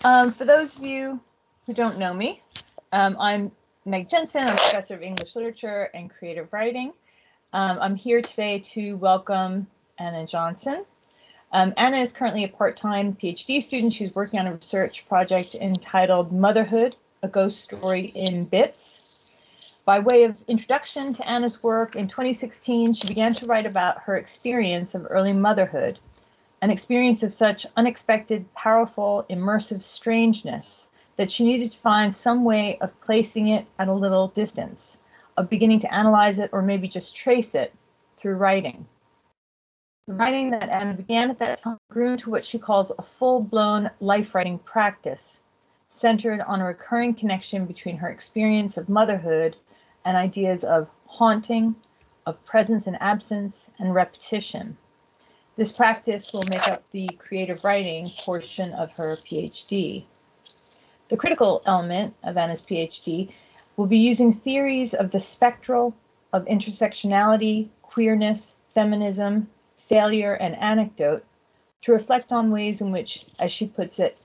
For those of you who don't know me, I'm Meg Jensen. I'm a professor of English literature and creative writing. I'm here today to welcome Anna Johnson. Anna is currently a part-time PhD student. She's working on a research project entitled Motherhood, a Ghost Story in Bits. By way of introduction to Anna's work, in 2016, she began to write about her experience of early motherhood, an experience of such unexpected, powerful, immersive strangeness that she needed to find some way of placing it at a little distance, of beginning to analyze it or maybe just trace it through writing. The writing that Anna began at that time grew into what she calls a full-blown life writing practice, centered on a recurring connection between her experience of motherhood and ideas of haunting, of presence and absence, and repetition. This practice will make up the creative writing portion of her PhD. The critical element of Anna's PhD will be using theories of the spectral, of intersectionality, queerness, feminism, failure, and anecdote to reflect on ways in which, as she puts it,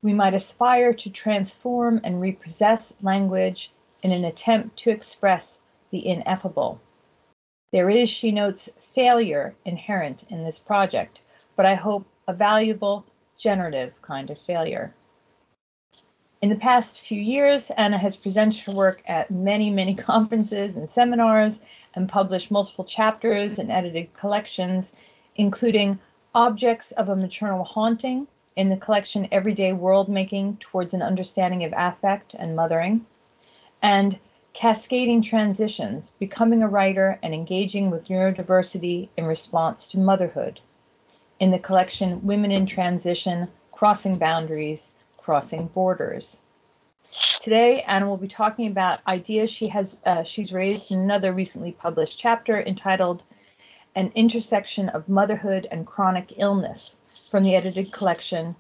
we might aspire to transform and repossess language in an attempt to express the ineffable. There is, she notes, failure inherent in this project, but I hope a valuable, generative kind of failure. In the past few years, Anna has presented her work at many conferences and seminars and published multiple chapters and edited collections, including Objects of a Maternal Haunting in the collection Everyday World Making Towards an Understanding of Affect and Mothering, and Cascading Transitions, Becoming a Writer and Engaging with Neurodiversity in Response to Motherhood, in the collection Women in Transition, Crossing Boundaries, Crossing Borders. Today, Anna will be talking about ideas she's raised in another recently published chapter entitled An Intersection of Motherhood and Chronic Illness, from the edited collection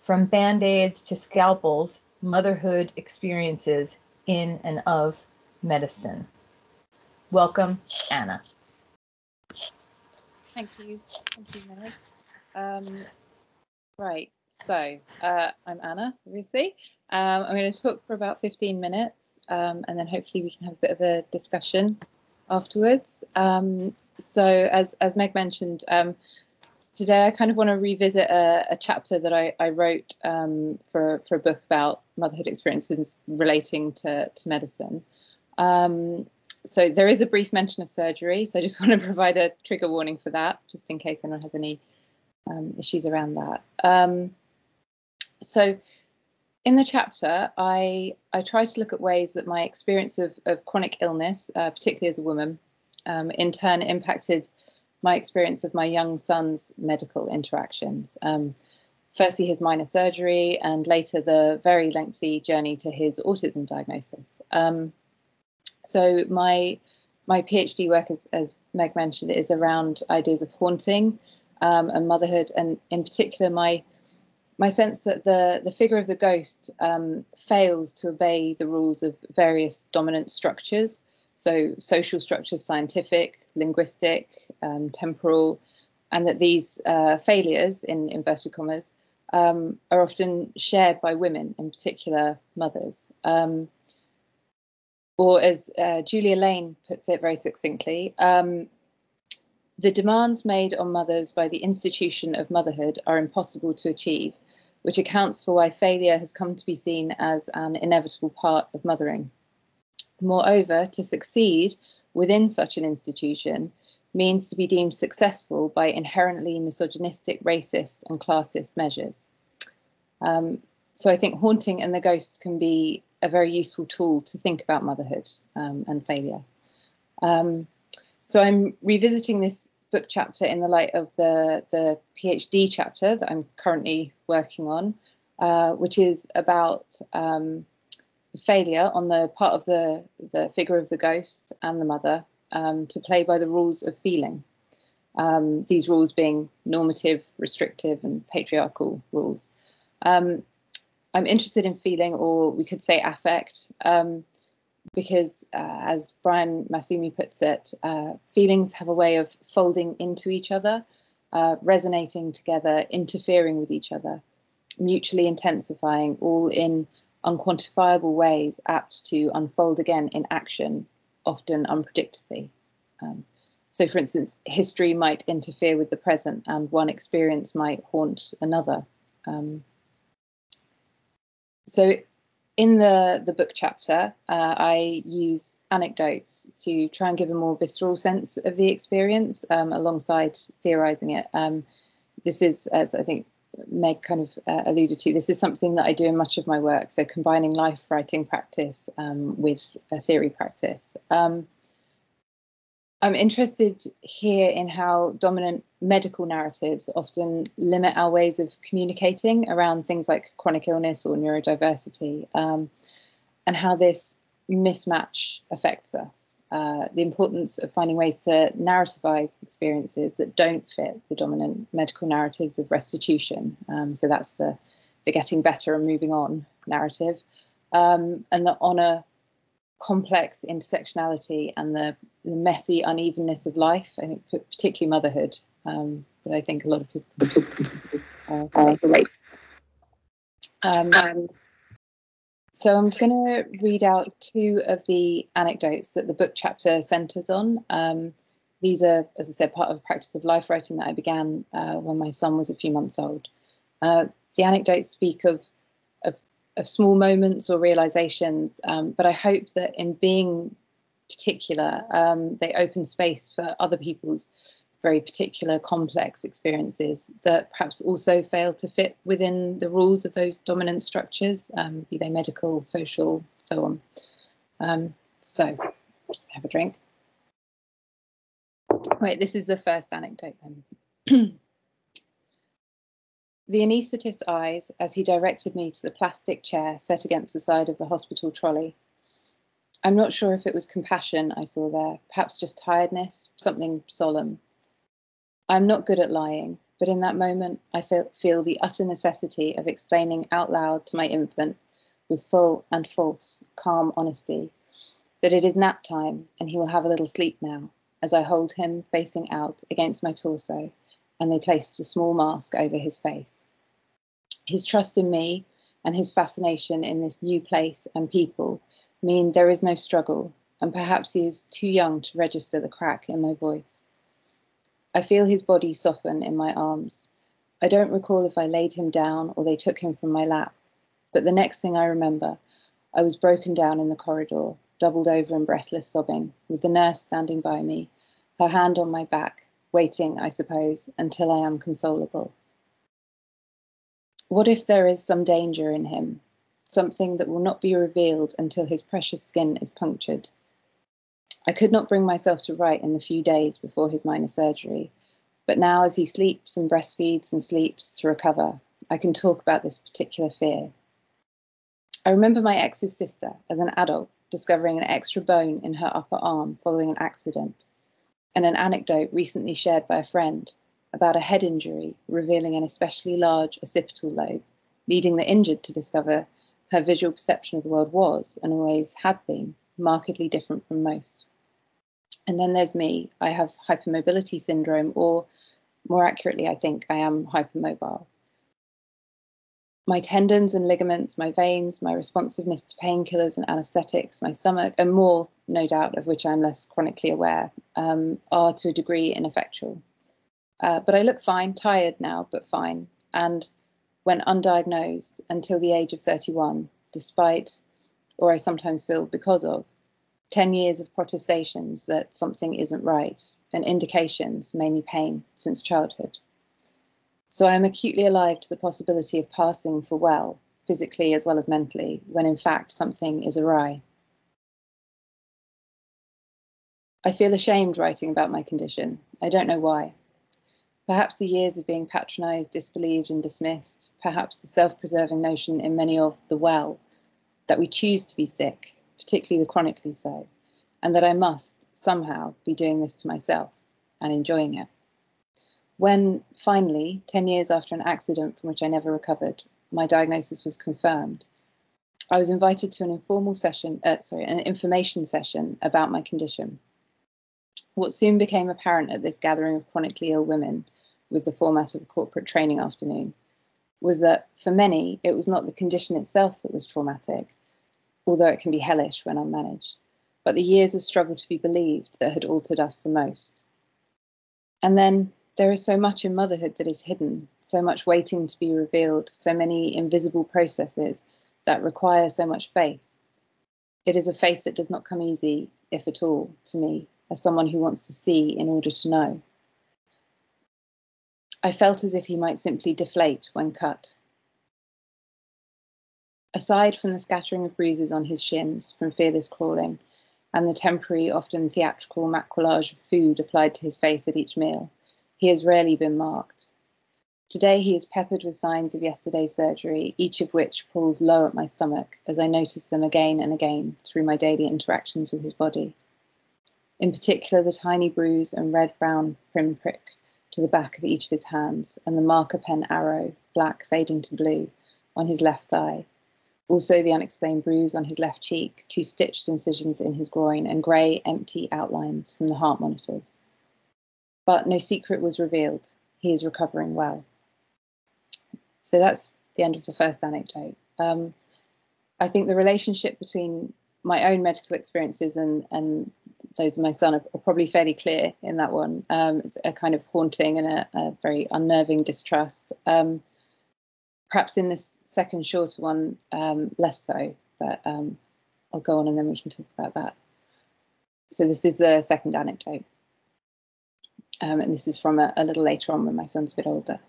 From Band-Aids to Scalpels, Motherhood Experiences in and of Medicine. Welcome, Anna. Thank you, Meg. Right, so I'm Anna, obviously. I'm going to talk for about 15 minutes, and then hopefully we can have a bit of a discussion afterwards. So as Meg mentioned, today I kind of want to revisit a chapter that I wrote for a book about motherhood experiences relating to medicine. So there is a brief mention of surgery, so I just want to provide a trigger warning for that, just in case anyone has any issues around that. So in the chapter, I try to look at ways that my experience of chronic illness, particularly as a woman, in turn impacted my experience of my young son's medical interactions. Firstly, his minor surgery, and later the very lengthy journey to his autism diagnosis. So my PhD work, as Meg mentioned, is around ideas of haunting and motherhood, and in particular my sense that the figure of the ghost fails to obey the rules of various dominant structures. So social structures, scientific, linguistic, temporal, and that these failures, in inverted commas, are often shared by women, in particular mothers. Or as Julia Lane puts it very succinctly, the demands made on mothers by the institution of motherhood are impossible to achieve, which accounts for why failure has come to be seen as an inevitable part of mothering. Moreover, to succeed within such an institution means to be deemed successful by inherently misogynistic, racist, and classist measures. So I think haunting and the ghost can be a very useful tool to think about motherhood and failure. So I'm revisiting this book chapter in the light of the PhD chapter that I'm currently working on, which is about failure on the part of the figure of the ghost and the mother to play by the rules of feeling. These rules being normative, restrictive, and patriarchal rules. I'm interested in feeling, or we could say affect, because as Brian Masumi puts it, feelings have a way of folding into each other, resonating together, interfering with each other. mutually intensifying, all in unquantifiable ways, apt to unfold again in action, often unpredictably. So, for instance, history might interfere with the present, and one experience might haunt another. So, in the book chapter, I use anecdotes to try and give a more visceral sense of the experience, alongside theorising it. This is, as I think Meg kind of alluded to, this is something that I do in much of my work, so combining life writing practice with a theory practice. I'm interested here in how dominant medical narratives often limit our ways of communicating around things like chronic illness or neurodiversity, and how this mismatch affects us. The importance of finding ways to narrativize experiences that don't fit the dominant medical narratives of restitution. So that's the getting better and moving on narrative, and the honour complex intersectionality and the messy unevenness of life. I think particularly motherhood, but I think a lot of people relate. So I'm going to read out 2 of the anecdotes that the book chapter centres on. These are, as I said, part of a practice of life writing that I began when my son was a few months old. The anecdotes speak of small moments or realizations, but I hope that in being particular, they open space for other people's very particular complex experiences that perhaps also fail to fit within the rules of those dominant structures, be they medical, social, so on. So just have a drink. Right, this is the first anecdote then. The anaesthetist's eyes as he directed me to the plastic chair set against the side of the hospital trolley. I'm not sure if it was compassion I saw there, perhaps just tiredness, something solemn. I'm not good at lying, but in that moment I feel the utter necessity of explaining out loud to my infant, with full and false, calm honesty, that it is nap time and he will have a little sleep now, as I hold him facing out against my torso, and they placed a small mask over his face. His trust in me and his fascination in this new place and people mean there is no struggle, and perhaps he is too young to register the crack in my voice. I feel his body soften in my arms. I don't recall if I laid him down or they took him from my lap, but the next thing I remember, I was broken down in the corridor, doubled over and breathless sobbing, with the nurse standing by me, her hand on my back, waiting, I suppose, until I am consolable. What if there is some danger in him, something that will not be revealed until his precious skin is punctured? I could not bring myself to write in the few days before his minor surgery, but now as he sleeps and breastfeeds and sleeps to recover, I can talk about this particular fear. I remember my ex's sister, as an adult, discovering an extra bone in her upper arm following an accident, and an anecdote recently shared by a friend about a head injury revealing an especially large occipital lobe, leading the injured to discover her visual perception of the world was, and always had been, markedly different from most. And then there's me. I have hypermobility syndrome, or more accurately, I think I am hypermobile. My tendons and ligaments, my veins, my responsiveness to painkillers and anesthetics, my stomach, and more, no doubt, of which I'm less chronically aware, are to a degree ineffectual. But I look fine, tired now, but fine. And when undiagnosed until the age of 31, despite, or I sometimes feel because of, 10 years of protestations that something isn't right, and indications, mainly pain, since childhood. So I am acutely alive to the possibility of passing for well, physically as well as mentally, when in fact something is awry. I feel ashamed writing about my condition. I don't know why. Perhaps the years of being patronised, disbelieved and dismissed, perhaps the self-preserving notion in many of the well, that we choose to be sick, particularly the chronically so, and that I must, somehow, be doing this to myself and enjoying it. When, finally, 10 years after an accident from which I never recovered, my diagnosis was confirmed, I was invited to an an information session about my condition. What soon became apparent at this gathering of chronically ill women was the format of a corporate training afternoon. was that for many, it was not the condition itself that was traumatic, although it can be hellish when unmanaged, but the years of struggle to be believed that had altered us the most. And then there is so much in motherhood that is hidden, so much waiting to be revealed, so many invisible processes that require so much faith. It is a faith that does not come easy, if at all, to me, as someone who wants to see in order to know. I felt as if he might simply deflate when cut. Aside from the scattering of bruises on his shins from fearless crawling, and the temporary, often theatrical maquillage of food applied to his face at each meal, he has rarely been marked. Today he is peppered with signs of yesterday's surgery, each of which pulls low at my stomach as I notice them again and again through my daily interactions with his body. In particular, the tiny bruise and red-brown pinprick to the back of each of his hands, and the marker pen arrow, black fading to blue, on his left thigh. Also the unexplained bruise on his left cheek, 2 stitched incisions in his groin, and grey, empty outlines from the heart monitors. But no secret was revealed. He is recovering well. So that's the end of the first anecdote. I think the relationship between my own medical experiences and those of my son are probably fairly clear in that one. It's a kind of haunting and a very unnerving distrust. Perhaps in this second shorter one, less so, but I'll go on and then we can talk about that. So this is the second anecdote. And this is from a little later on when my son's a bit older.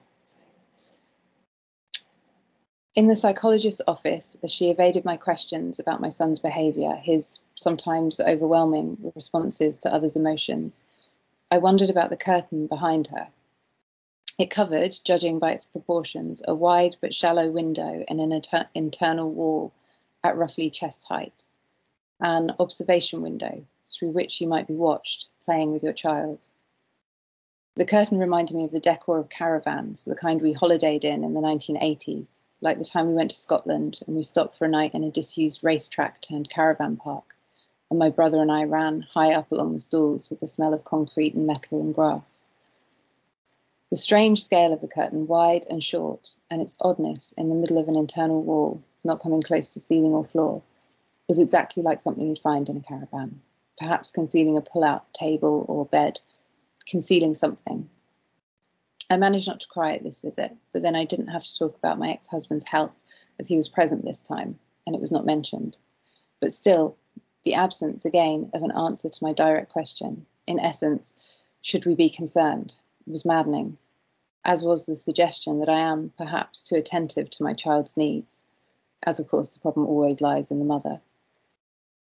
In the psychologist's office, as she evaded my questions about my son's behaviour, his sometimes overwhelming responses to others' emotions, I wondered about the curtain behind her. It covered, judging by its proportions, a wide but shallow window in an internal wall at roughly chest height, an observation window through which you might be watched playing with your child. The curtain reminded me of the decor of caravans, the kind we holidayed in the 1980s, like the time we went to Scotland and we stopped for a night in a disused racetrack turned caravan park, and my brother and I ran high up along the stalls with the smell of concrete and metal and grass. The strange scale of the curtain, wide and short, and its oddness in the middle of an internal wall, not coming close to ceiling or floor, was exactly like something you'd find in a caravan, perhaps concealing a pull-out table or bed, concealing something. I managed not to cry at this visit, but then I didn't have to talk about my ex-husband's health as he was present this time, and it was not mentioned. But still, the absence, again, of an answer to my direct question, in essence, should we be concerned, was maddening, as was the suggestion that I am, perhaps, too attentive to my child's needs, as of course the problem always lies in the mother.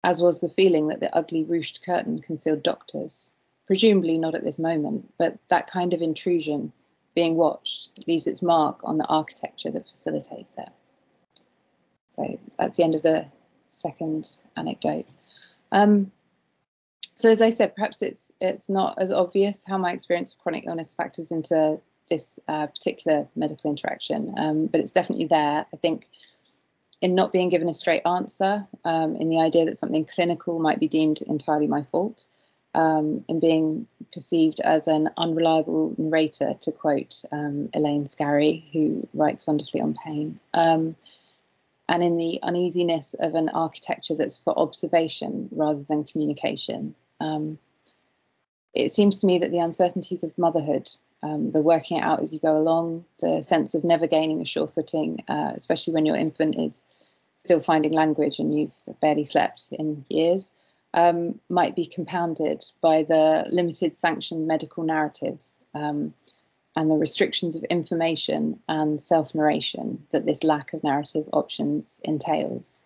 As was the feeling that the ugly ruched curtain concealed doctors, presumably not at this moment, but that kind of intrusion, being watched, leaves its mark on the architecture that facilitates it. So that's the end of the second anecdote. So as I said, perhaps it's not as obvious how my experience of chronic illness factors into this particular medical interaction, but it's definitely there. I think in not being given a straight answer, in the idea that something clinical might be deemed entirely my fault, in being perceived as an unreliable narrator, to quote Elaine Scarry, who writes wonderfully on pain, and in the uneasiness of an architecture that's for observation rather than communication. It seems to me that the uncertainties of motherhood, the working it out as you go along, the sense of never gaining a sure footing, especially when your infant is still finding language and you've barely slept in years, might be compounded by the limited sanctioned medical narratives and the restrictions of information and self-narration that this lack of narrative options entails.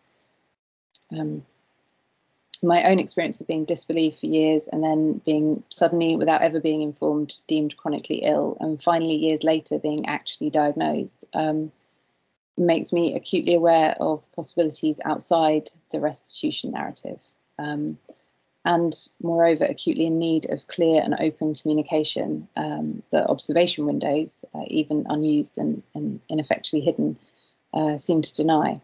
My own experience of being disbelieved for years and then being suddenly, without ever being informed, deemed chronically ill, and finally years later being actually diagnosed, makes me acutely aware of possibilities outside the restitution narrative. And moreover, acutely in need of clear and open communication. The observation windows, even unused and ineffectually hidden, seem to deny.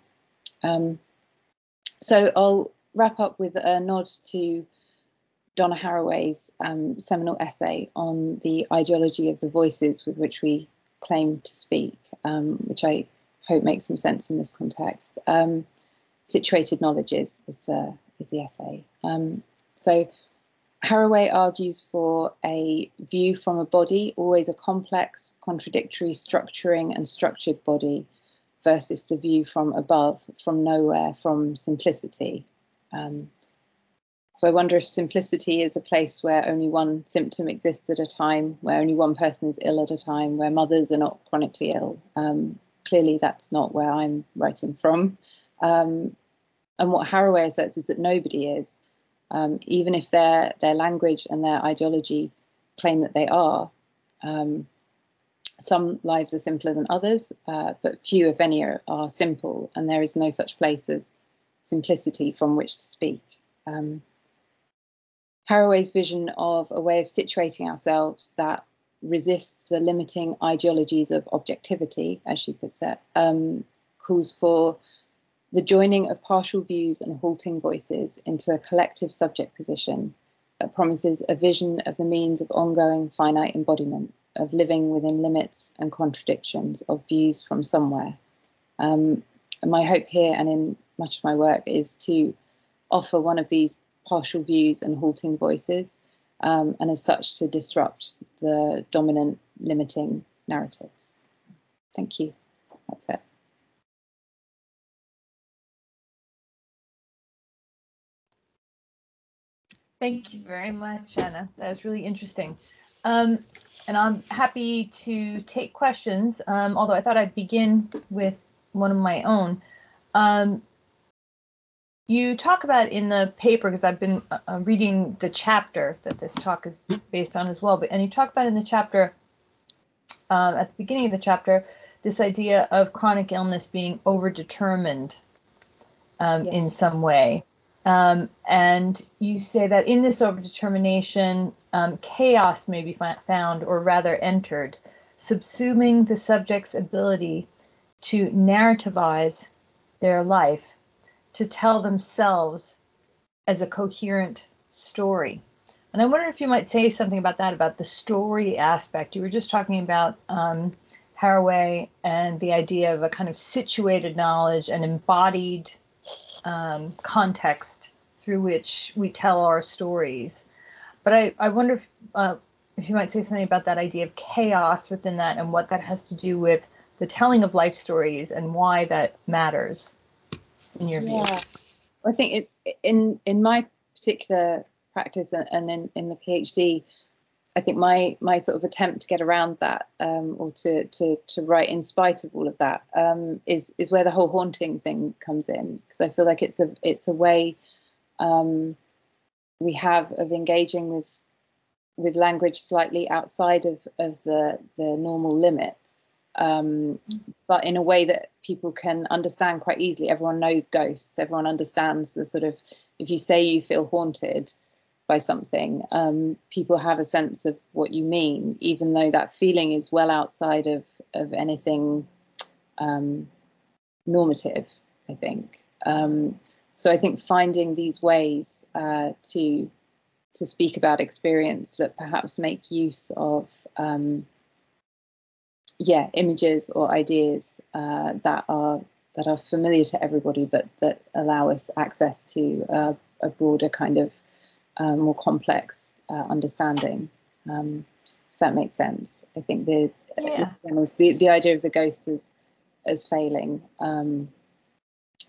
So I'll wrap up with a nod to Donna Haraway's seminal essay on the ideology of the voices with which we claim to speak, which I hope makes some sense in this context. Situated knowledges is the essay. So Haraway argues for a view from a body, always a complex, contradictory, structuring and structured body, versus the view from above, from nowhere, from simplicity. So I wonder if simplicity is a place where only one symptom exists at a time, where only one person is ill at a time, where mothers are not chronically ill. Clearly, that's not where I'm writing from. And what Haraway asserts is that nobody is, even if their language and their ideology claim that they are. Some lives are simpler than others, but few, if any, are simple, and there is no such place as simplicity from which to speak. Haraway's vision of a way of situating ourselves that resists the limiting ideologies of objectivity, as she puts it, calls for the joining of partial views and halting voices into a collective subject position that promises a vision of the means of ongoing finite embodiment, of living within limits and contradictions of views from somewhere. And my hope here and in much of my work is to offer one of these partial views and halting voices, and as such to disrupt the dominant limiting narratives. Thank you. That's it. Thank you very much, Anna. That was really interesting. And I'm happy to take questions, although I thought I'd begin with one of my own. You talk about in the paper, because I've been reading the chapter that this talk is based on as well, and you talk about in the chapter, at the beginning of the chapter, this idea of chronic illness being overdetermined yes. in some way. And you say that in this overdetermination, chaos may be found, or rather entered, subsuming the subject's ability to narrativize their life, to tell themselves as a coherent story. And I wonder if you might say something about that, about the story aspect. You were just talking about Haraway and the idea of a kind of situated knowledge and embodied context through which we tell our stories. But I wonder if you might say something about that idea of chaos within that and what that has to do with the telling of life stories and why that matters in your view. I think in my particular practice and in the PhD, I think my sort of attempt to get around that, or to write in spite of all of that, is where the whole haunting thing comes in, because I feel like it's a way we have of engaging with language slightly outside of the normal limits, but in a way that people can understand quite easily. Everyone knows ghosts. Everyone understands the sort of, if you say you feel haunted by something, people have a sense of what you mean, even though that feeling is well outside of anything normative, I think. So I think finding these ways to speak about experience that perhaps make use of images or ideas that are familiar to everybody, but that allow us access to a broader kind of more complex understanding, if that makes sense. I think the idea of the ghost as failing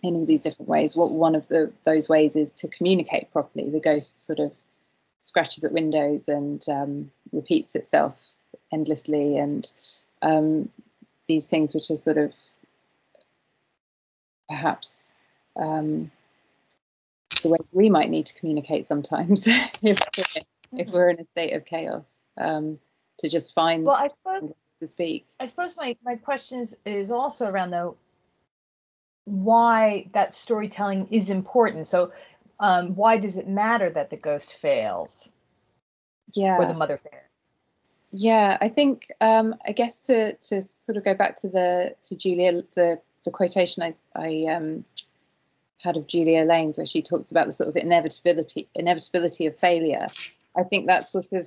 in all these different ways. One of those ways is to communicate properly. The ghost sort of scratches at windows and repeats itself endlessly, and these things which are sort of perhaps the way we might need to communicate sometimes if we're in a state of chaos, to just find to speak. I suppose my question is also around, though, why that storytelling is important. So why does it matter that the ghost fails? Or the mother fails? Yeah, I think I guess to sort of go back to Julia, the quotation I had of Julia Lane's, where she talks about the sort of inevitability of failure. I think that's sort of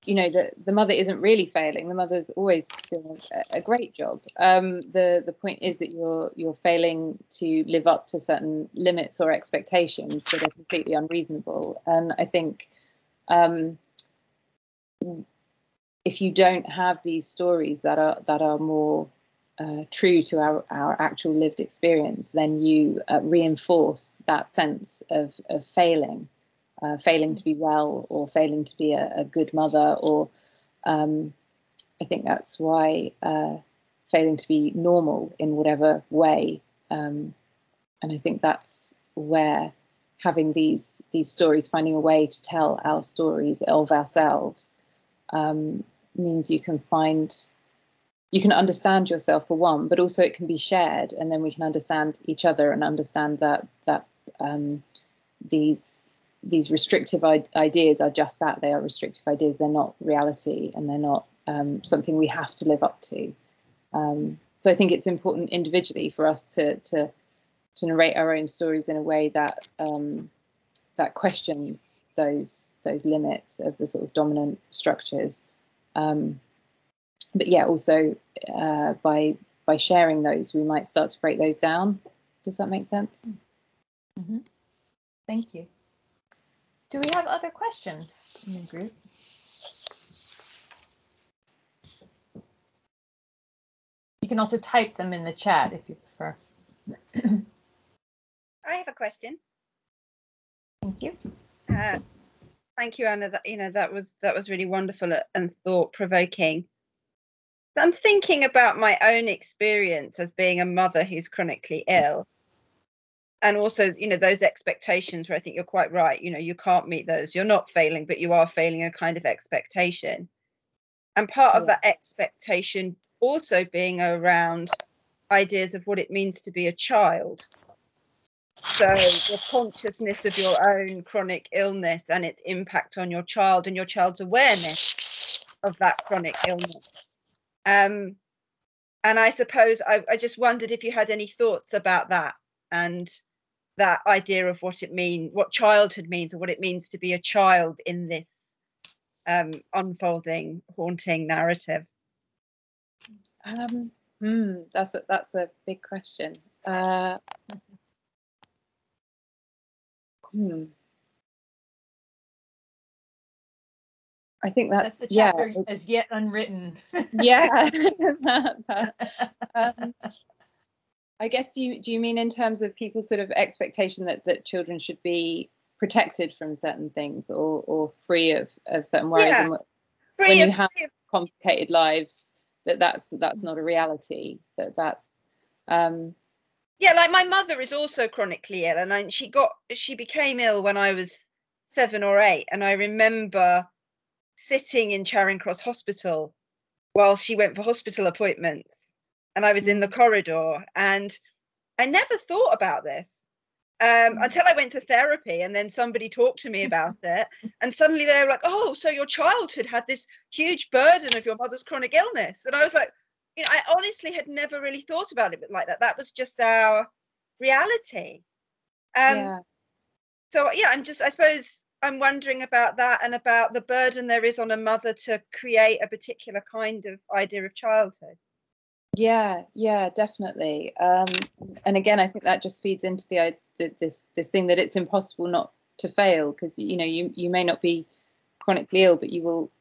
you know, the mother isn't really failing. The mother's always doing a great job. The point is that you're failing to live up to certain limits or expectations that are completely unreasonable. And I think if you don't have these stories that are more true to our actual lived experience, then you reinforce that sense of failing. Failing to be well, or failing to be a good mother, or I think that's why failing to be normal in whatever way, and I think that's where having these stories, finding a way to tell our stories of ourselves, means you can understand yourself for one, but also it can be shared, and then we can understand each other and understand that these restrictive ideas are just that. They are restrictive ideas. They're not reality, and they're not something we have to live up to. So I think it's important individually for us to narrate our own stories in a way that that questions those limits of the sort of dominant structures. But yeah, also by sharing those, we might start to break those down. Does that make sense? Mm-hmm. Thank you. Do we have other questions in the group? You can also type them in the chat if you prefer. I have a question. Thank you. Thank you, Anna. That was really wonderful and thought-provoking. So I'm thinking about my own experience as being a mother who's chronically ill. And also, those expectations where I think you're quite right. You can't meet those. You're not failing, but you are failing a kind of expectation. And part of that expectation also being around ideas of what it means to be a child. So the consciousness of your own chronic illness and its impact on your child, and your child's awareness of that chronic illness. And I suppose I just wondered if you had any thoughts about that, and that idea of what childhood means, or what it means to be a child in this unfolding, haunting narrative. That's a big question. I think that's the chapter as yet unwritten. Yeah. I guess do you mean in terms of people's sort of expectation that children should be protected from certain things, or free of certain worries? Yeah. And when you have complicated lives, that's not a reality. That's yeah, like my mother is also chronically ill, and she became ill when I was 7 or 8, and I remember sitting in Charing Cross Hospital while she went for hospital appointments, and I was in the corridor, and I never thought about this until I went to therapy, and then somebody talked to me about it, and suddenly they were like, oh, so your childhood had this huge burden of your mother's chronic illness. And I was like, I honestly had never really thought about it like that. That was just our reality. So yeah, I suppose I'm wondering about that, and about the burden there is on a mother to create a particular kind of idea of childhood. Yeah, definitely. And again, I think that just feeds into this thing that it's impossible not to fail, because you may not be chronically ill, but you will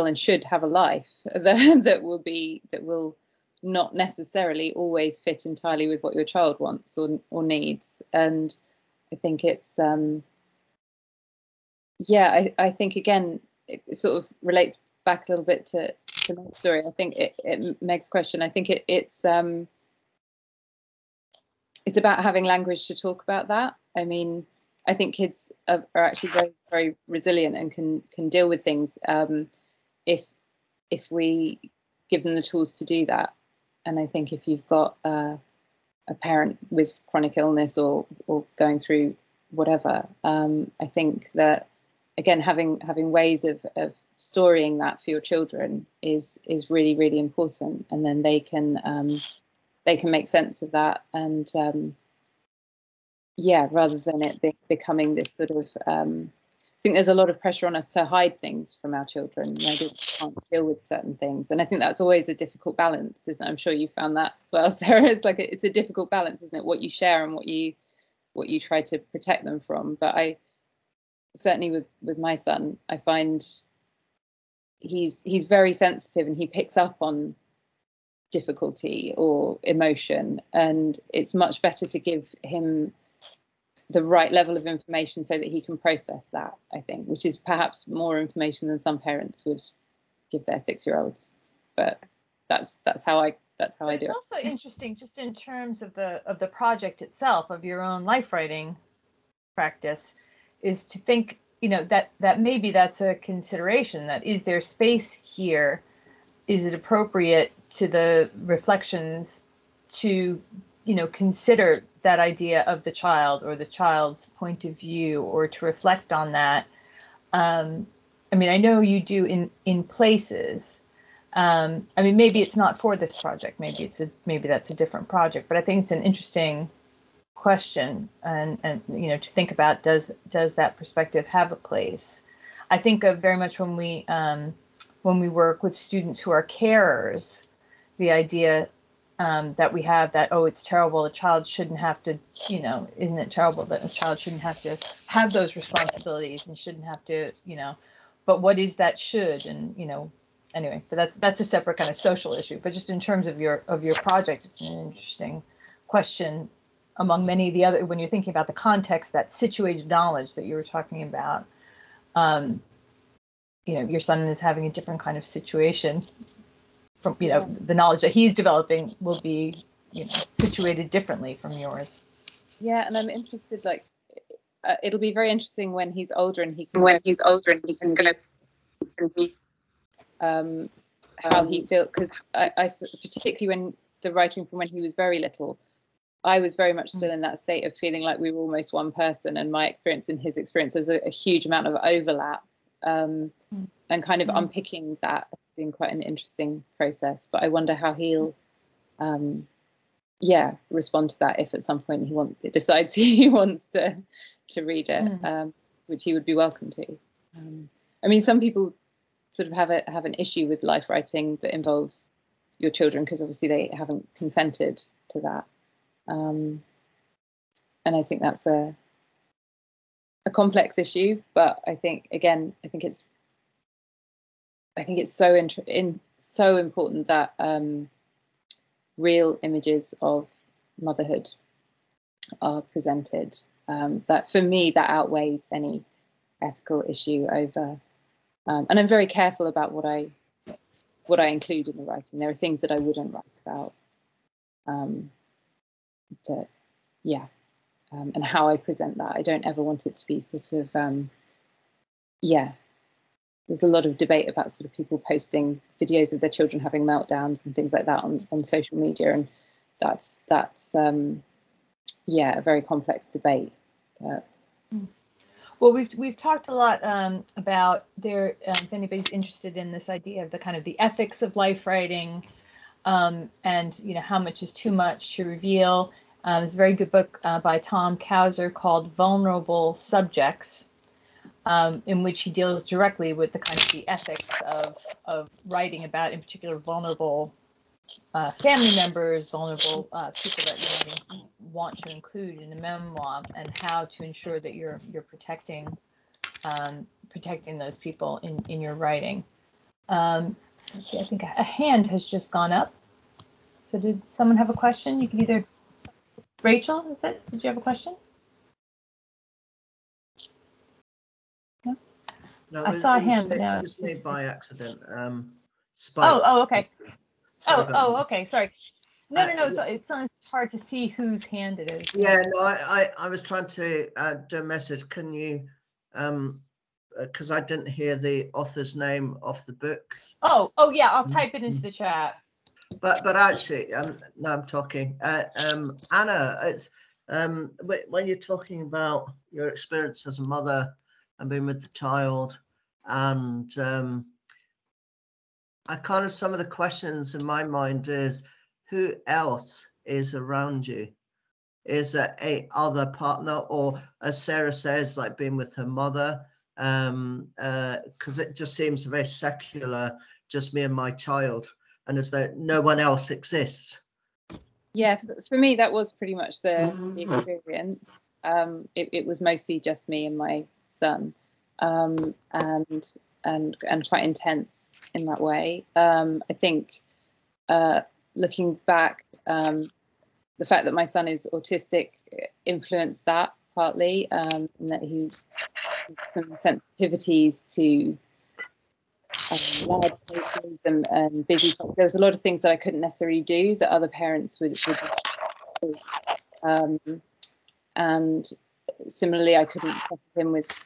and should have a life that will not necessarily always fit entirely with what your child wants or needs. And I think it's I think again it sort of relates back a little bit to Meg's story. I think Meg's question. I think it's about having language to talk about that. I mean, I think kids are actually very, very resilient and can deal with things if we give them the tools to do that. And I think if you've got a parent with chronic illness or going through whatever, I think that again having ways of storying that for your children is really, really important, and then they can make sense of that, and rather than it becoming this sort of think there's a lot of pressure on us to hide things from our children. Maybe we can't deal with certain things, and I think that's always a difficult balance, isn't it? I'm sure you found that as well, Sarah. It's like it's a difficult balance, isn't it? What you share and what you try to protect them from. But I certainly with my son, I find he's very sensitive, and he picks up on difficulty or emotion, and it's much better to give him the right level of information so that he can process that, I think, which is perhaps more information than some parents would give their 6-year-olds. But that's how I do it. It's also interesting, just in terms of the project itself, of your own life writing practice, is to think, that maybe that's a consideration. That is there space here? Is it appropriate to the reflections to consider that idea of the child or the child's point of view, or to reflect on that? I know you do in places. Maybe it's not for this project. Maybe that's a different project. But I think it's an interesting question, and to think about, does that perspective have a place? I think of very much when we work with students who are carers, the idea that we have that, it's terrible, a child shouldn't have to, isn't it terrible that a child shouldn't have to have those responsibilities and shouldn't have to, but what is that should? And, anyway, but that's a separate kind of social issue. But just in terms of your project, it's an interesting question among many of the other, when you're thinking about the context, that situated knowledge that you were talking about. Your son is having a different kind of situation. From the knowledge that he's developing will be situated differently from yours. Yeah, and I'm interested. It'll be very interesting when he's older and he can how he feels, because I particularly when the writing from when he was very little, I was very much still in that state of feeling like we were almost one person, and my experience and his experience, there was a huge amount of overlap, and kind of unpicking that has been quite an interesting process. But I wonder how he'll respond to that if at some point he decides he wants to read it, which he would be welcome to. Some people sort of have an issue with life writing that involves your children, because obviously they haven't consented to that, and I think that's a complex issue. But I think it's so important that real images of motherhood are presented. That for me, that outweighs any ethical issue over. And I'm very careful about what I include in the writing. There are things that I wouldn't write about. And how I present that. I don't ever want it to be sort of there's a lot of debate about sort of people posting videos of their children having meltdowns and things like that on social media, and that's a very complex debate. Well, we've talked a lot about if anybody's interested in this idea of the kind of the ethics of life writing, and how much is too much to reveal. There's a very good book by Tom Kauser called Vulnerable Subjects, in which he deals directly with the kind of the ethics of writing about, in particular, vulnerable family members, vulnerable people that you want to include in a memoir, and how to ensure that you're protecting those people in your writing. Let's see, I think a hand has just gone up. So did someone have a question? You can either, Rachel, is it? Did you have a question? No, I saw a hand, but now it was made by accident. Spike. Oh, okay. Sorry Okay. Sorry. No. It's hard to see whose hand it is. Yeah, no, I was trying to do a message. Can you, because I didn't hear the author's name of the book. Oh, yeah. I'll type it into the chat. But actually, now I'm talking. Anna, it's when you're talking about your experience as a mother and being with the child, and I kind of, some of the questions in my mind is, who else is around you? Is there a other partner, or as Sarah says, like being with her mother, because it just seems very secular, just me and my child, and as though no one else exists. Yeah, for me that was pretty much the experience. It was mostly just me and my son, and quite intense in that way. I think looking back, the fact that my son is autistic influenced that partly, and that he has some sensitivities to loud places and busy. There was a lot of things that I couldn't necessarily do that other parents would do. And similarly, I couldn't settle him with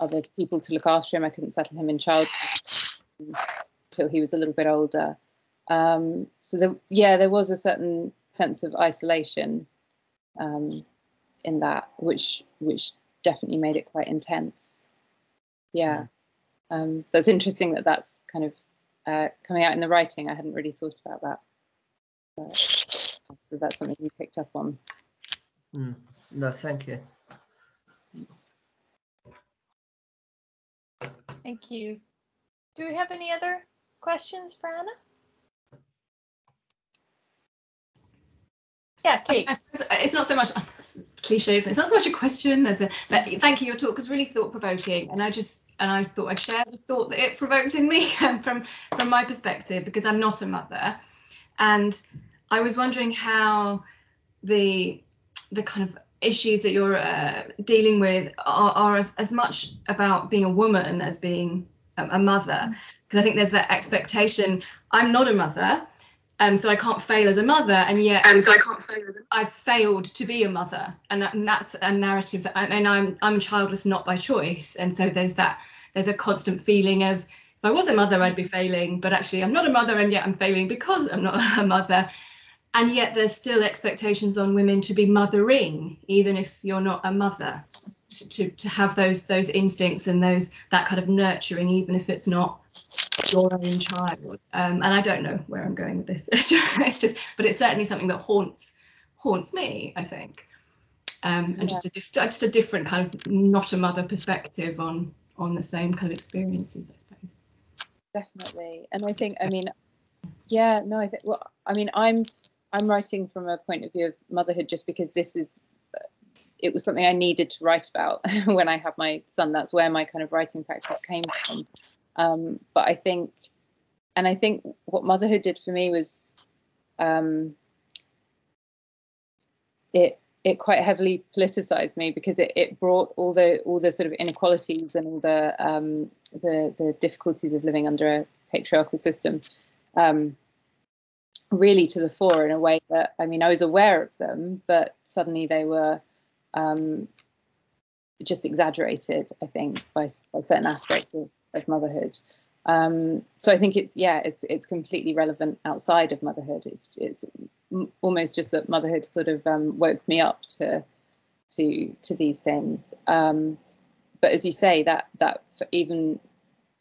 other people to look after him. I couldn't settle him in childcare until he was a little bit older. So there was a certain sense of isolation in that, which definitely made it quite intense. Yeah. That's interesting that's kind of coming out in the writing. I hadn't really thought about that. But that's something you picked up on. No, thank you. Thank you. Do we have any other questions for Anna? Yeah, Kate. It's not so much cliches. It's not so much a question as but thank you. Your talk was really thought-provoking, and I thought I'd share the thought that it provoked in me from my perspective, because I'm not a mother, and I was wondering how the kind of issues that you're dealing with are as much about being a woman as being a mother, because I think there's that expectation. I'm not a mother. So I can't fail as a mother, and yet I've failed to be a mother, and that's a narrative that I'm childless not by choice, and so there's a constant feeling of, if I was a mother I'd be failing, but actually I'm not a mother, and yet I'm failing because I'm not a mother, and yet there's still expectations on women to be mothering, even if you're not a mother, to have those instincts and that kind of nurturing, even if it's not your own child. And I don't know where I'm going with this. But it's certainly something that haunts me, I think. And just a different kind of not a mother perspective on the same kind of experiences, I suppose. Definitely. And I think, I'm writing from a point of view of motherhood just because it was something I needed to write about when I had my son. That's where my kind of writing practice came from. But I think what motherhood did for me was it quite heavily politicized me, because it brought all the sort of inequalities and all the difficulties of living under a patriarchal system really to the fore in a way that, I was aware of them, but suddenly they were just exaggerated, I think, by certain aspects of motherhood. So I think it's completely relevant outside of motherhood. It's almost just that motherhood sort of woke me up to these things. But as you say, that for even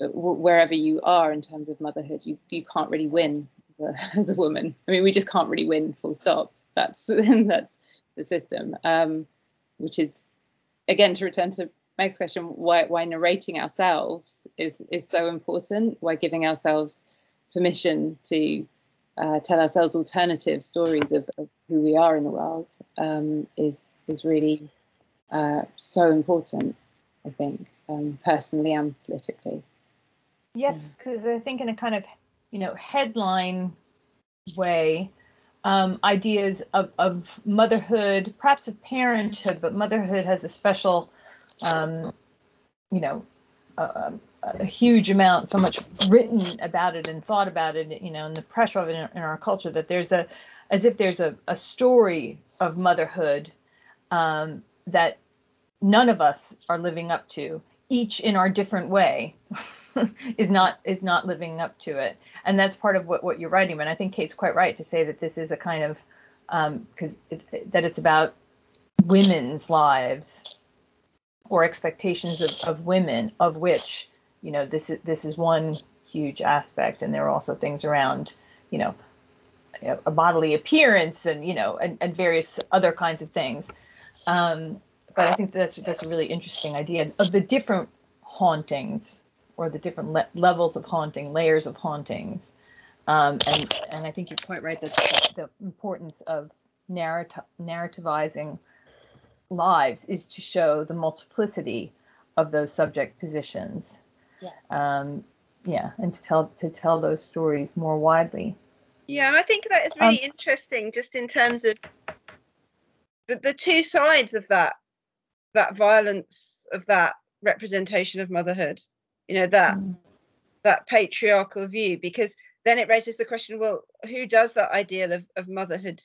wherever you are in terms of motherhood, you can't really win as a woman. We just can't really win, full stop. That's the system, which is, again, to return to Meg's question, why narrating ourselves is so important, why giving ourselves permission to tell ourselves alternative stories of who we are in the world is really so important, I think, personally and politically. Yes, because I think in a kind of, headline way, ideas of motherhood, perhaps of parenthood, but motherhood has a special, a huge amount, so much written about it and thought about it, and the pressure of it in our culture, that there's as if there's a story of motherhood that none of us are living up to, each in our different way. is not living up to it, and that's part of what you're writing. But I think Kate's quite right to say that this is a kind of because that it's about women's lives or expectations of women, of which this is one huge aspect, and there are also things around a bodily appearance and and various other kinds of things. but I think that's a really interesting idea of the different hauntings, or the different levels of haunting, layers of hauntings. And I think you're quite right that the importance of narrativizing lives is to show the multiplicity of those subject positions. And to tell those stories more widely. Yeah, and I think that is really interesting, just in terms of the two sides of that violence, of that representation of motherhood, that patriarchal view, because then it raises the question, well, who does that ideal of motherhood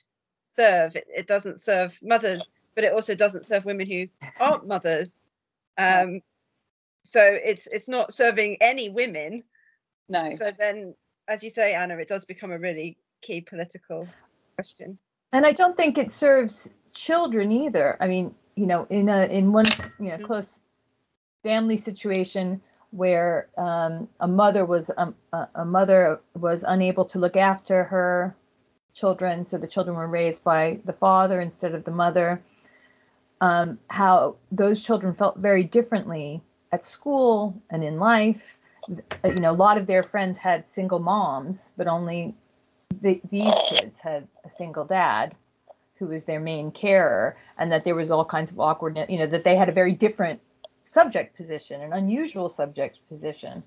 serve? It doesn't serve mothers, but it also doesn't serve women who aren't mothers. So it's not serving any women. No. So then, as you say, Anna, it does become a really key political question. And I don't think it serves children either. I mean, in one close family situation where a mother was unable to look after her children, so the children were raised by the father instead of the mother. How those children felt very differently at school and in life. A lot of their friends had single moms, but only these kids had a single dad who was their main carer, and that there was all kinds of awkwardness, that they had a very different subject position, an unusual subject position.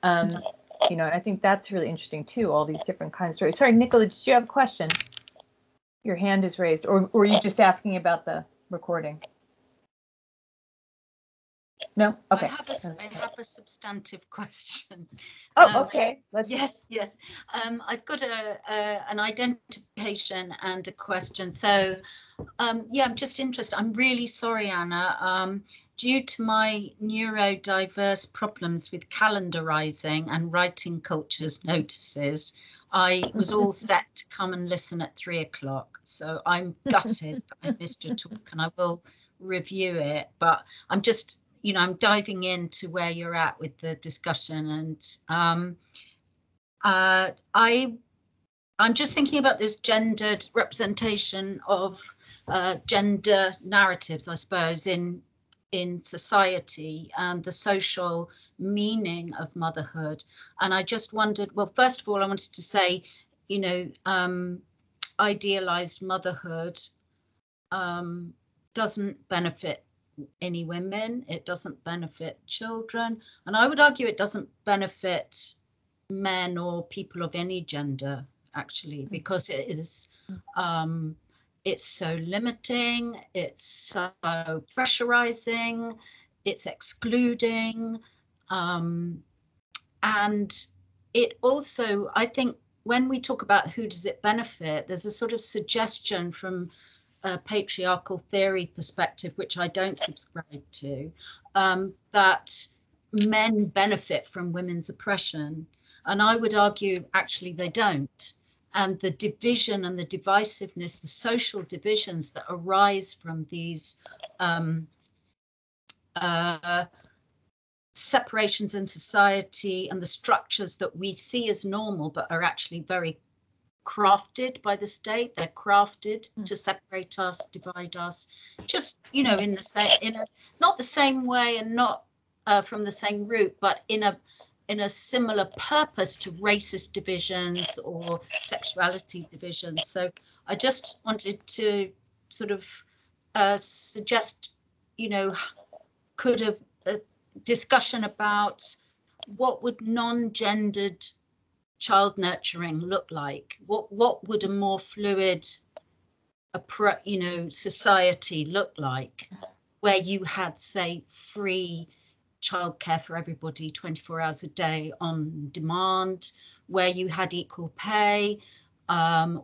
I think that's really interesting too, all these different kinds of stories. Sorry, Nicola, did you have a question? Your hand is raised, or are you just asking about the recording? No? Okay. I have a substantive question. Oh, okay. Yes. I've got an identification and a question. So, I'm just interested. I'm really sorry, Anna. Due to my neurodiverse problems with calendarizing and writing culture's notices, I was all set to come and listen at 3:00. So I'm gutted that I missed your talk, and I will review it. But I'm just, I'm diving into where you're at with the discussion, and I'm just thinking about this gendered representation of gender narratives, I suppose, in society, and the social meaning of motherhood. And I just wondered, well, first of all, I wanted to say, idealized motherhood doesn't benefit any women, it doesn't benefit children, and I would argue it doesn't benefit men or people of any gender, actually, because it is it's so limiting, it's so pressurizing, it's excluding, and it also, I think, when we talk about who does it benefit, there's a sort of suggestion from a patriarchal theory perspective, which I don't subscribe to, that men benefit from women's oppression. And I would argue, actually, they don't. And the division and the divisiveness, the social divisions that arise from these separations in society and the structures that we see as normal, but are actually very crafted by the state. They're crafted to separate us, divide us, just, in the same, not the same way, and not from the same root, but in a similar purpose to racist divisions or sexuality divisions. So I just wanted to sort of suggest, could have a discussion about what would non-gendered child nurturing look like? What would a more fluid, society look like, where you had, say, free childcare for everybody 24 hours a day on demand, where you had equal pay,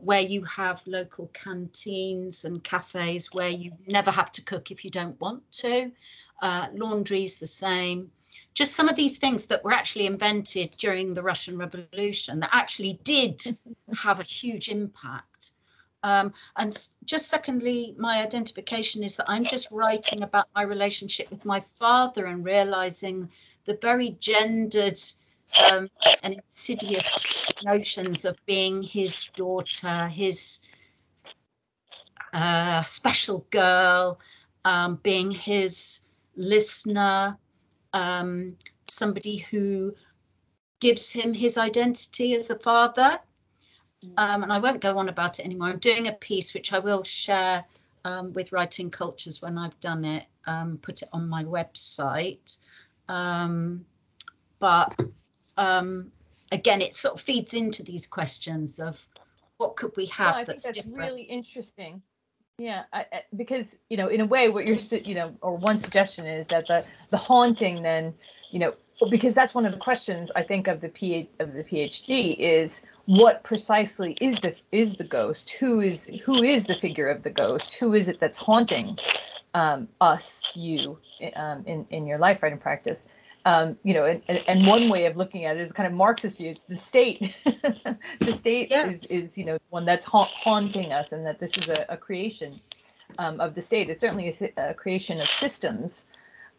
where you have local canteens and cafes where you never have to cook if you don't want to, laundry's the same. Just some of these things that were actually invented during the Russian Revolution that actually did have a huge impact. And just secondly, my identification is that I'm just writing about my relationship with my father and realizing the very gendered and insidious notions of being his daughter, his special girl, being his listener, somebody who gives him his identity as a father. And I won't go on about it anymore. I'm doing a piece which I will share with Writing Cultures when I've done it, put it on my website. But again, it sort of feeds into these questions of what could we have I that's think that's different. really interesting. Yeah, because, you know, in a way, what you're, you know, or one suggestion is that the haunting then, you know, because that's one of the questions I think of the PhD is what precisely is the ghost? Who is the figure of the ghost? Who is it that's haunting us, you, in your life writing practice? You know, and one way of looking at it is kind of Marxist view. The state, the state Yes. is you know one that's haunting us, and that this is a creation of the state. It certainly is a creation of systems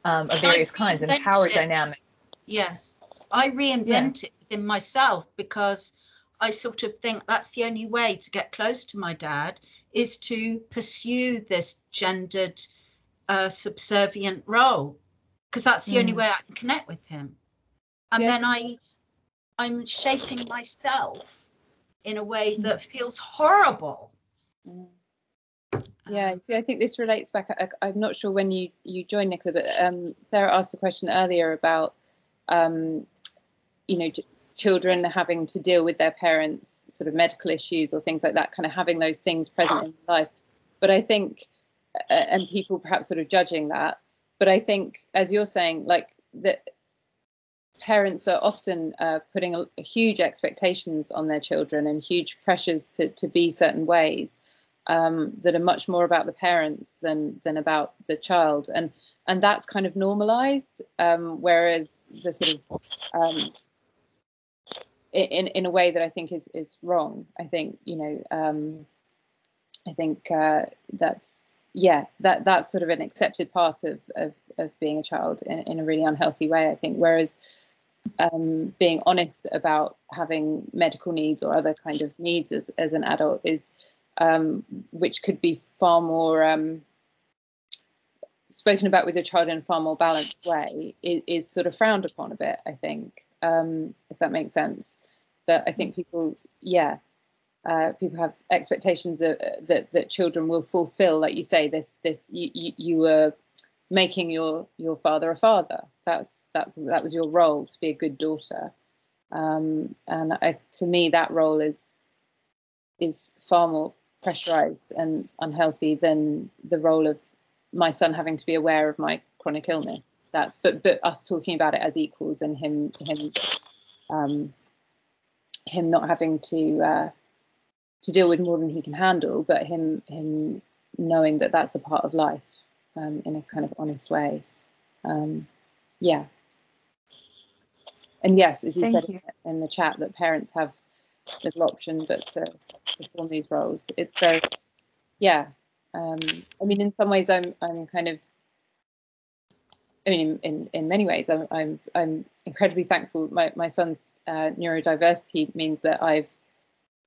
of various kinds and power dynamics. Yes, I reinvent it within myself because I sort of think that's the only way to get close to my dad is to pursue this gendered, subservient role, because that's the only way I can connect with him. And then I'm shaping myself in a way that feels horrible. Yeah, see, I think this relates back. I'm not sure when you joined, Nicola, but Sarah asked a question earlier about, you know, children having to deal with their parents' sort of medical issues or things like that, kind of having those things present in life. But I think, and people perhaps sort of judging that, but I think, as you're saying, like that parents are often putting huge expectations on their children and huge pressures to be certain ways that are much more about the parents than about the child, and that's kind of normalized, whereas the sort of in a way that I think is wrong. I think, you know, I think that's that's sort of an accepted part of being a child in a really unhealthy way, I think, whereas being honest about having medical needs or other kind of needs as an adult is which could be far more spoken about with your child in a far more balanced way is sort of frowned upon a bit, I think, if that makes sense. That I think people people have expectations that children will fulfill, like you say, you were making your father a father. That was your role, to be a good daughter, and to me that role is far more pressurized and unhealthy than the role of my son having to be aware of my chronic illness. But us talking about it as equals, and him not having to deal with more than he can handle, but him knowing that that's a part of life, in a kind of honest way. And yes, as you said in the chat, that parents have little option but to perform these roles. It's very, I mean, in some ways I'm kind of, I mean, in many ways I'm incredibly thankful. My son's neurodiversity means that I've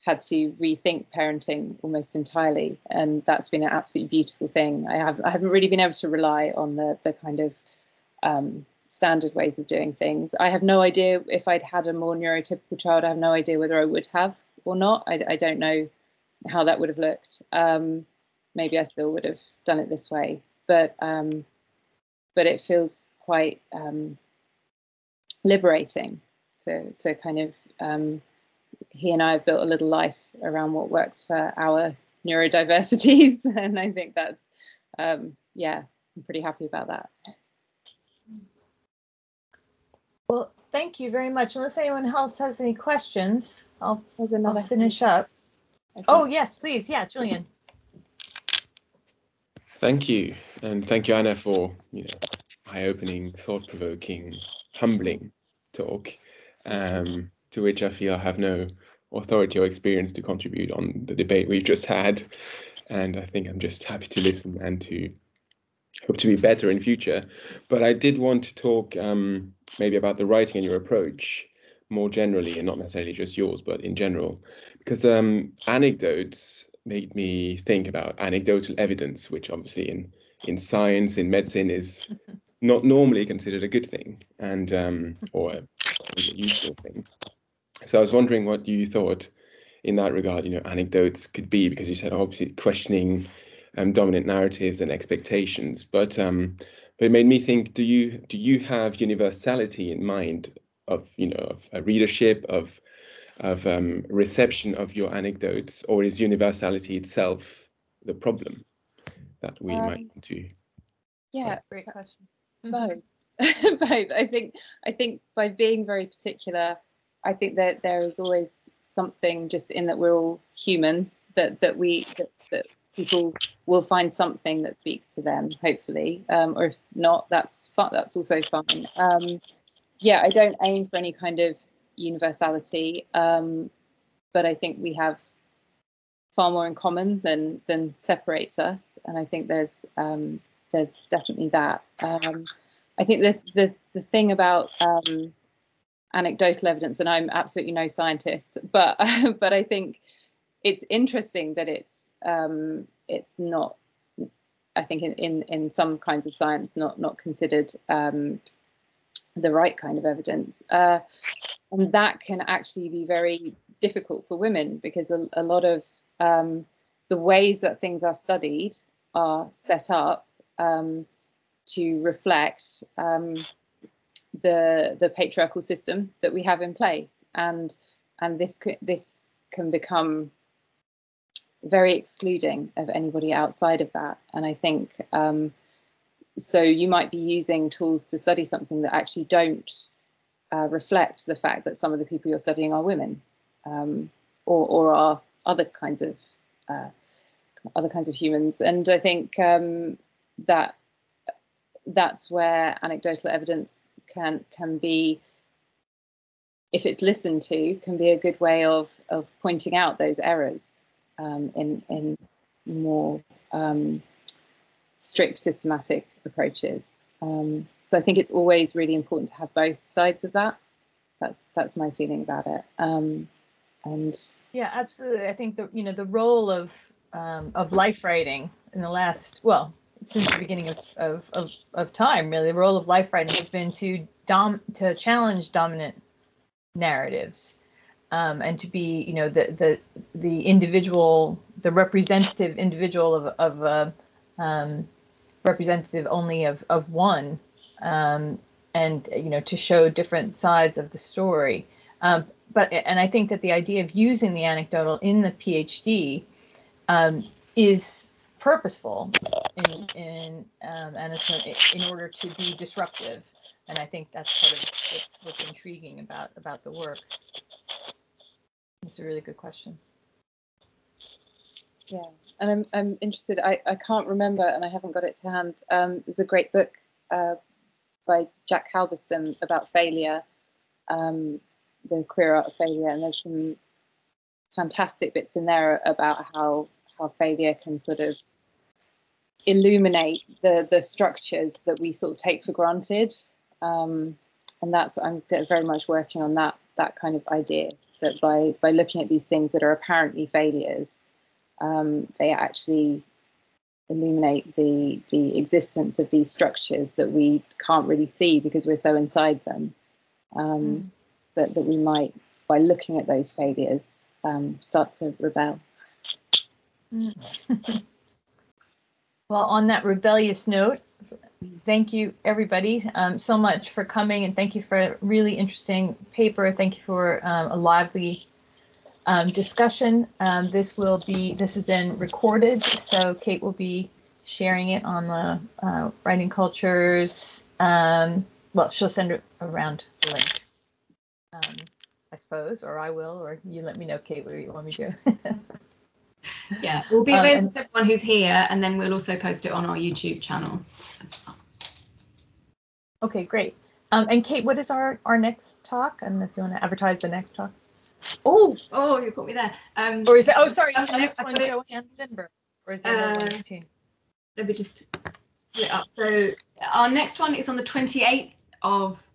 had to rethink parenting almost entirely, and that's been an absolutely beautiful thing. I haven't really been able to rely on the kind of standard ways of doing things. I have no idea if I'd had a more neurotypical child. I have no idea whether I would have or not. I don't know how that would have looked. Maybe I still would have done it this way, but it feels quite liberating to kind of he and I have built a little life around what works for our neurodiversities, and I think that's I'm pretty happy about that. Well, thank you very much. Unless anyone else has any questions, I'll finish up. Oh, yes, please. Yeah, Julian. Thank you. And thank you, Anna, for eye-opening, thought-provoking, humbling talk, to which I feel I have no authority or experience to contribute on the debate we've just had. And I think I'm just happy to listen and to hope to be better in future. But I did want to talk maybe about the writing and your approach more generally, and not necessarily just yours, but in general, because anecdotes made me think about anecdotal evidence, which obviously in science, in medicine, is not normally considered a good thing, and or a useful thing. So I was wondering what you thought in that regard. Anecdotes could be, because you said obviously questioning dominant narratives and expectations, but it made me think: do you have universality in mind of of a readership, of reception of your anecdotes, or is universality itself the problem that we might want to? Yeah, great question. Both. Both. I think by being very particular, I think that there is always something just in that we're all human, that people will find something that speaks to them, hopefully, or if not, that's fun, that's also fine. Yeah, I don't aim for any kind of universality, but I think we have far more in common than separates us, and I think there's definitely that. I think the thing about anecdotal evidence, and I'm absolutely no scientist, but I think it's interesting that it's not, I think in some kinds of science, not considered the right kind of evidence, and that can actually be very difficult for women, because a lot of the ways that things are studied are set up to reflect the patriarchal system that we have in place, and this can become very excluding of anybody outside of that. And I think so you might be using tools to study something that actually don't reflect the fact that some of the people you're studying are women, or are other kinds of humans. And I think that that's where anecdotal evidence can be, if it's listened to, can be a good way of pointing out those errors in more strict systematic approaches. So I think it's always really important to have both sides of that. That's my feeling about it. And yeah, absolutely. I think the role of life writing in the last, well, since the beginning of time, really, the role of life writing has been to challenge dominant narratives, and to be, the individual, the representative individual of representative only of one, and to show different sides of the story. And I think that the idea of using the anecdotal in the PhD is purposeful in order to be disruptive, and I think that's part of what's intriguing about the work. It's a really good question. Yeah, and I'm interested. I can't remember, and I haven't got it to hand. There's a great book by Jack Halberstam about failure, the queer art of failure, and there's some fantastic bits in there about how failure can sort of illuminate the structures that we sort of take for granted, and I'm very much working on that kind of idea, that by looking at these things that are apparently failures, they actually illuminate the existence of these structures that we can't really see because we're so inside them, but that we might, by looking at those failures, start to rebel. Well, on that rebellious note, thank you everybody so much for coming, and thank you for a really interesting paper. Thank you for a lively discussion. This has been recorded, so Kate will be sharing it on the Writing Cultures. Well, she'll send it around the link, I suppose, or I will, or you let me know, Kate, where you want me to go. Yeah, we'll be available to everyone who's here, and then we'll also post it on our YouTube channel as well. Okay, great. And Kate, what is our next talk? And if you want to advertise the next talk. Oh, you got me there. Or is it? Oh, sorry. The next one, Joanne Lindbergh. Or is there one in between? Let me just pull it up. So our next one is on the 28th of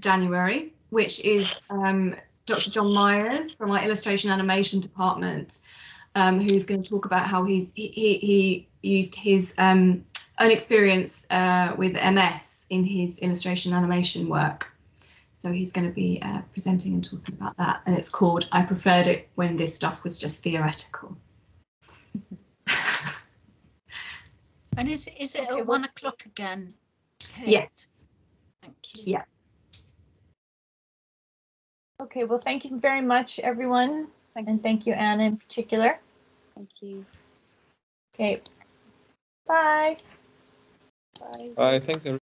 January, which is Dr. John Myers from our illustration animation department. who's going to talk about how he used his own experience with MS in his illustration animation work. So he's going to be presenting and talking about that, and it's called "I Preferred It When This Stuff Was Just Theoretical." And is it at 1 o'clock again? Kate? Yes. Thank you. Yeah. Okay, well, thank you very much, everyone. Thank you, Anna, in particular. Thank you. Okay, bye. Bye. Bye. Thanks, everyone.